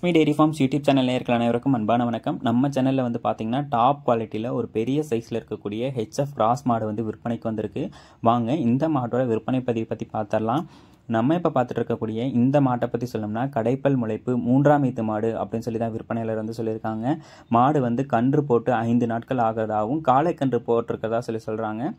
Lakshmi dairy farms YouTube channel நேயர்கள் அனைவருக்கும் அன்பான வணக்கம். நம்ம சேனலில் வந்து பார்த்தீங்கன்னா டாப் குவாலிட்டியில் ஒரு பெரிய சைஸில் இருக்கக்கூடிய ஹெச்எஃப் கிராஸ் மாடு வந்து விற்பனைக்கு வந்திருக்கு. வாங்க இந்த மாட்டோட விற்பனை பதிவு பற்றி பார்த்துடலாம். நம்ம இப்போ பார்த்துட்டு இருக்கக்கூடிய இந்த மாட்டை பற்றி சொல்லணும்னா கடைப்பல் முளைப்பு 3ஆம் ஈத்து மாடு அப்படின்னு சொல்லி தான் விற்பனையாளர் வந்து சொல்லியிருக்காங்க. மாடு வந்து கன்று போட்டு 5 நாட்கள் ஆகிறதாகவும் காளை கன்று போட்டிருக்கிறதா சொல்கிறாங்க.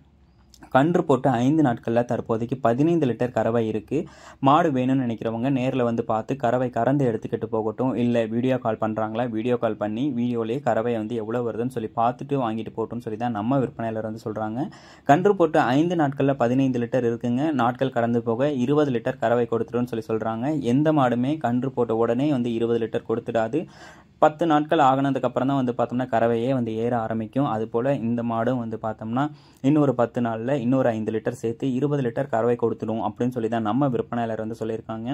கன்று போட்டு 5 நாட்களில் தற்போதைக்கு 15 லிட்டர் கறவை இருக்குது. மாடு வேணும்னு நினைக்கிறவங்க நேரில் வந்து பார்த்து கறவை கறந்து எடுத்துக்கிட்டு போகட்டும். இல்லை வீடியோ கால் பண்ணுறாங்களா, வீடியோ கால் பண்ணி வீடியோலேயே கறவை வந்து எவ்வளோ வருதுன்னு சொல்லி பார்த்துட்டு வாங்கிட்டு போட்டோம்னு சொல்லி தான் நம்ம விற்பனையாளர் வந்து சொல்கிறாங்க. கன்று போட்டு 5 நாட்களில் 15 லிட்டர் இருக்குங்க. நாட்கள் கடந்து போக 20 லிட்டர் கறவை கொடுத்துருன்னு சொல்கிறாங்க. எந்த மாடுமே கன்று போட்ட உடனே வந்து 20 லிட்டர் கொடுத்துடாது. 10 நாட்கள் ஆகினதுக்கப்புறம் தான் வந்து பார்த்தோம்னா கறவையே வந்து ஏற ஆரம்பிக்கும். அதுபோல் இந்த மாடும் வந்து பார்த்தோம்னா இன்னொரு 10 நாளில் இன்னொரு 5 லிட்டர் சேர்த்து 20 லிட்டர் கறவை கொடுத்துடும் அப்படின்னு சொல்லி தான் நம்ம விற்பனையாளர் வந்து சொல்லியிருக்காங்க.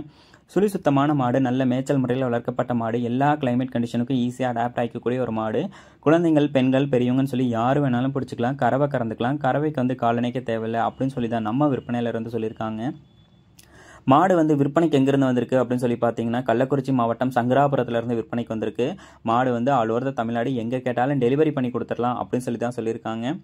சுழி சுத்தமான மாடு, நல்ல மேய்ச்சல் முறையில் வளர்க்கப்பட்ட மாடு, எல்லா கிளைமேட் கண்டிஷனுக்கும் ஈஸியாக அடாப்ட் ஆகிக்கக்கூடிய ஒரு மாடு. குழந்தைகள், பெண்கள், பெரியவங்கன்னு சொல்லி யார் வேணாலும் பிடிச்சிக்கலாம், கறவை கறந்துக்கலாம். கறவைக்கு வந்து காலணிக்க தேவையில்லை அப்படின்னு சொல்லி தான் நம்ம விற்பனையாளர் வந்து சொல்லியிருக்காங்க. மாடு வந்து விற்பனைக்கு எங்கிருந்து வந்திருக்கு அப்படின்னு சொல்லி பார்த்தீங்கன்னா கள்ளக்குறிச்சி மாவட்டம் சங்கராபுரத்துலேருந்து விற்பனைக்கு வந்திருக்கு. மாடு வந்து ஆல் ஓவர் த தமிழ்நாடு எங்கே கேட்டாலும் டெலிவரி பண்ணி கொடுத்துடலாம் அப்படின்னு சொல்லி தான் சொல்லியிருக்காங்க.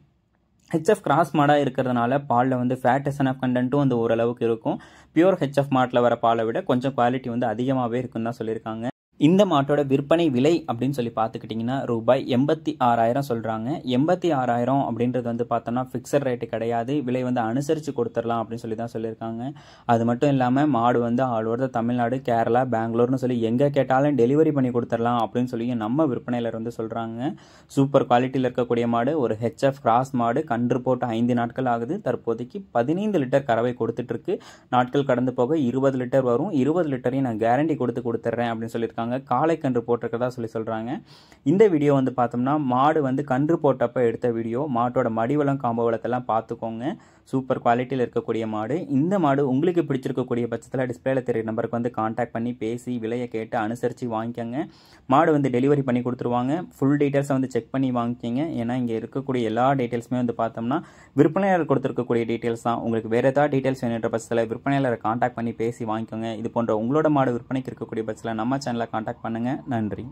ஹெச்எஃப் கிராஸ் மாடாக இருக்கிறதுனால பாலில் வந்து ஃபேட் எஸ்என்எஃப் கண்டென்ட்டும் வந்து ஓரளவுக்கு இருக்கும். பியூர் ஹெச்எஃப் மாட்டில் வர பாலை விட கொஞ்சம் குவாலிட்டி வந்து அதிகமாகவே இருக்குன்னு தான் சொல்லியிருக்காங்க. இந்த மாட்டோட விற்பனை விலை அப்படின்னு சொல்லி பார்த்துக்கிட்டிங்கன்னா ரூபாய் 86,000 சொல்கிறாங்க. 86,000 அப்படின்றது வந்து பார்த்தோம்னா ஃபிக்ஸட் ரேட்டு கிடையாது. விலை வந்து அனுசரித்து கொடுத்துடலாம் அப்படின்னு சொல்லி தான் சொல்லியிருக்காங்க. அது மட்டும் இல்லாமல் மாடு வந்து ஆல் ஓவர் தமிழ்நாடு, கேரளா, பெங்களூர்னு சொல்லி எங்கே கேட்டாலும் டெலிவரி பண்ணி கொடுத்துடலாம் அப்படின்னு சொல்லி நம்ம விற்பனையாளர் வந்து சொல்கிறாங்க. சூப்பர் குவாலிட்டியில் இருக்கக்கூடிய மாடு, ஒரு ஹெச்எஃப் கிராஸ் மாடு. கன்று போட்டு 5 நாட்கள் ஆகுது. தற்போதைக்கு 15 லிட்டர் கறவை கொடுத்துட்ருக்கு. நாட்கள் கடந்து போக 20 லிட்டர் வரும். 20 லிட்டரையும் நான் கேரண்டி கொடுத்துட்றேன் அப்படின்னு சொல்லியிருக்காங்க. காளை கன்று போட்டிருக்கிறதா சொல்றாங்க. இந்த வீடியோ வந்து பார்த்தோம்னா மாடு வந்து கன்று போட்டப்ப எடுத்த வீடியோ. மாட்டோட மடிவளம், காம்பவளத்தெல்லாம் பார்த்துக்கோங்க. சூப்பர் குவாலிட்டியில் இருக்கக்கூடிய மாடு. இந்த மாடு உங்களுக்கு பிடிச்சிருக்கக்கூடிய பட்சத்தில் டிஸ்பிளேல தெரியுற நம்பருக்கு வந்து கான்டாக்ட் பண்ணி பேசி விலையை கேட்டு அனுசரித்து வாங்கிக்கோங்க. மாடு வந்து டெலிவரி பண்ணி கொடுத்துருவாங்க. ஃபுல் டீட்டெயில்ஸை வந்து செக் பண்ணி வாங்கிக்கோங்க. ஏன்னா இங்கே இருக்கக்கூடிய எல்லா டீட்டெயில்ஸுமே வந்து பார்த்தோம்னா விற்பனையாளர் கொடுத்துருக்கக்கூடிய டீட்டெயில்ஸ் தான். உங்களுக்கு வேறு ஏதாவது டீட்டெயில்ஸ் வேணுன்ற பட்சத்தில் விற்பனையாளரை கான்டாக்ட் பண்ணி பேசி வாங்கிக்கோங்க. இது போன்ற உங்களோட மாடு விற்பனைக்கு இருக்கக்கூடிய பட்சத்தில் நம்ம சேனலை கான்டாக்ட் பண்ணுங்கள். நன்றி.